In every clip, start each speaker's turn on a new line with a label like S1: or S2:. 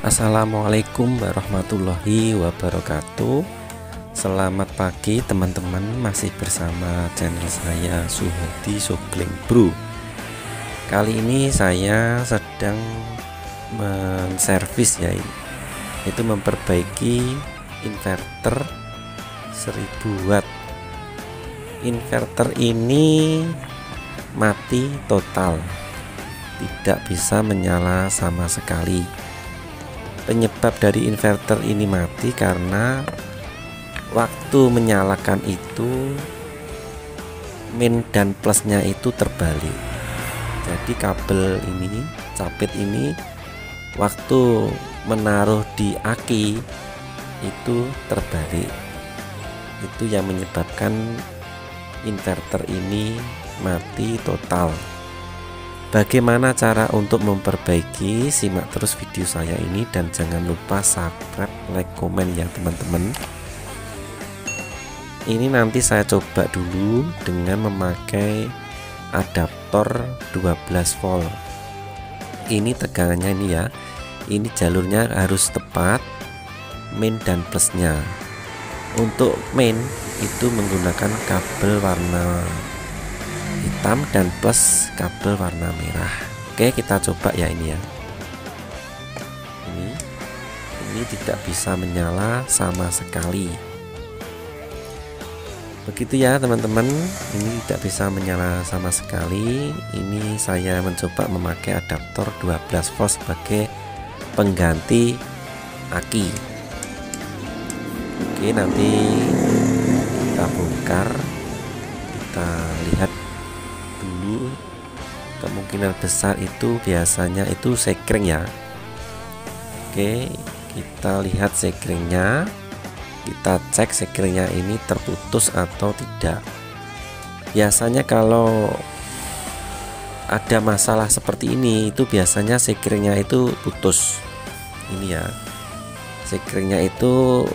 S1: Assalamualaikum warahmatullahi wabarakatuh. Selamat pagi teman-teman, masih bersama channel saya Suhadi Sugling Bro. Kali ini saya sedang menservis yaitu memperbaiki inverter 1000 watt. Inverter ini mati total, tidak bisa menyala sama sekali. Penyebab dari inverter ini mati karena waktu menyalakan itu min dan plusnya itu terbalik. Jadi kabel ini, capit ini, waktu menaruh di aki itu terbalik. Itu yang menyebabkan inverter ini mati total. Bagaimana cara untuk memperbaiki? Simak terus video saya ini dan jangan lupa subscribe, like, komen ya teman-teman. Ini nanti saya coba dulu dengan memakai adaptor 12 volt. Ini tegangannya ini ya. Ini jalurnya harus tepat, min dan plusnya. Untuk min itu menggunakan kabel warna hitam dan plus kabel warna merah. Oke, kita coba ya ini ya. Ini tidak bisa menyala sama sekali. Begitu ya teman-teman, ini tidak bisa menyala sama sekali. Ini saya mencoba memakai adaptor 12 volt sebagai pengganti aki. Oke, nanti kita bongkar, kita lihat dulu. Kemungkinan besar itu biasanya itu sekring ya. Oke, kita lihat sekringnya, kita cek sekringnya ini terputus atau tidak. Biasanya kalau ada masalah seperti ini itu biasanya sekringnya itu putus. Ini ya, sekringnya itu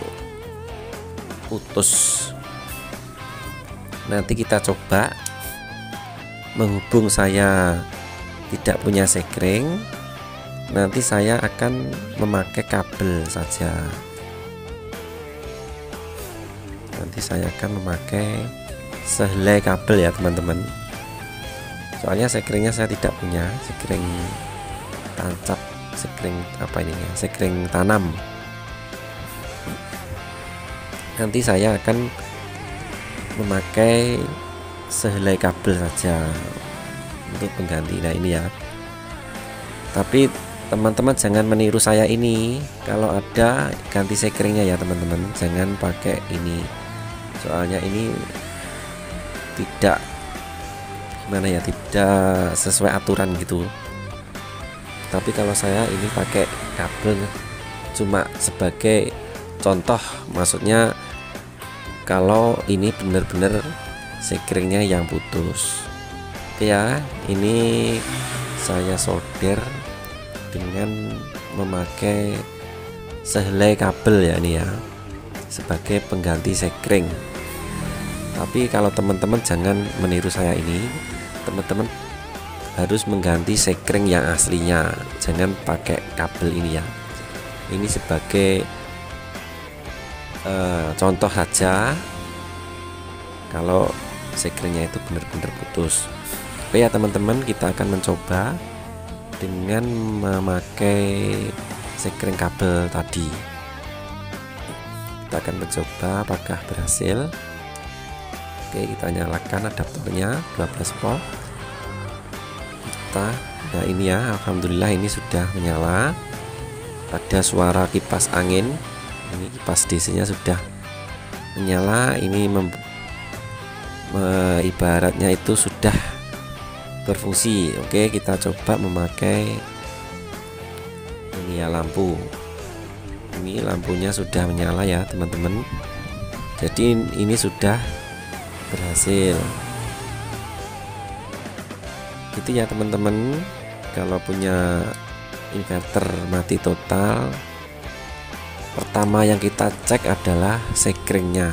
S1: putus. Nanti kita coba menghubung, saya tidak punya sekring, nanti saya akan memakai kabel saja. Nanti saya akan memakai sehelai kabel ya teman-teman. Soalnya sekringnya saya tidak punya, sekring tancap, sekring apa ini ya, sekring tanam. Nanti saya akan memakai sehelai kabel saja untuk pengganti. Nah ini ya, tapi teman-teman jangan meniru saya ini. Kalau ada ganti sekringnya ya teman-teman, jangan pakai ini, soalnya ini tidak gimana ya, tidak sesuai aturan gitu. Tapi kalau saya ini pakai kabel cuma sebagai contoh, maksudnya kalau ini benar-benar sekringnya yang putus. Oke ya, ini saya solder dengan memakai sehelai kabel ya ini ya, sebagai pengganti sekring. Tapi kalau teman-teman jangan meniru saya ini, teman-teman harus mengganti sekring yang aslinya, jangan pakai kabel ini ya. Ini sebagai contoh saja kalau sekringnya itu benar-benar putus. Oke ya teman-teman, kita akan mencoba dengan memakai sekring kabel tadi. Kita akan mencoba apakah berhasil. Oke, kita nyalakan adaptornya 12 volt. Nah ini ya, alhamdulillah ini sudah menyala. Ada suara kipas angin. Ini kipas DC nya sudah menyala. Ini ibaratnya itu sudah berfungsi. Oke, kita coba memakai ini ya, lampu. Ini lampunya sudah menyala ya teman-teman. Jadi ini sudah berhasil. Gitu ya teman-teman, kalau punya inverter mati total, pertama yang kita cek adalah sekringnya.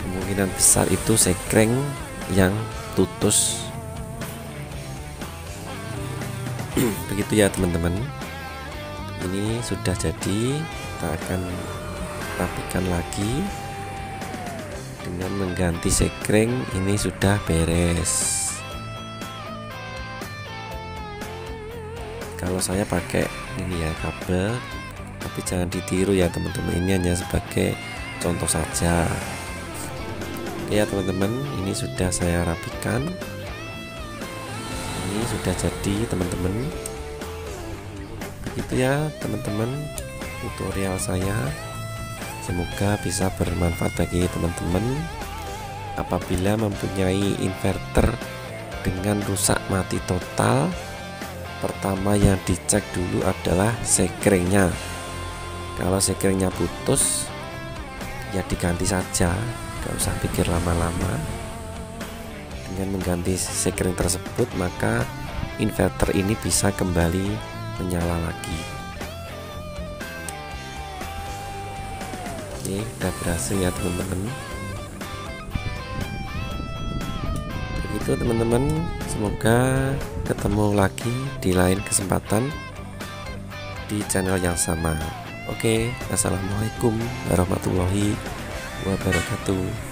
S1: Kemungkinan besar itu sekring yang putus Begitu ya teman-teman, ini sudah jadi. Kita akan rapikan lagi dengan mengganti sekring. Ini sudah beres. Kalau saya pakai ini ya, kabel, tapi jangan ditiru ya teman-teman, ini hanya sebagai contoh saja. Oke ya teman-teman, ini sudah saya rapikan. Ini sudah jadi teman-teman. Begitu ya teman-teman tutorial saya. Semoga bisa bermanfaat bagi teman-teman. Apabila mempunyai inverter dengan rusak mati total, pertama yang dicek dulu adalah sekringnya. Kalau sekringnya putus, ya diganti saja, gak usah pikir lama-lama. Dengan mengganti sekring tersebut, maka inverter ini bisa kembali menyala lagi. Oke, udah berhasil ya teman-teman. Begitu teman-teman, semoga ketemu lagi di lain kesempatan di channel yang sama. Oke, assalamualaikum warahmatullahi wabarakatuh.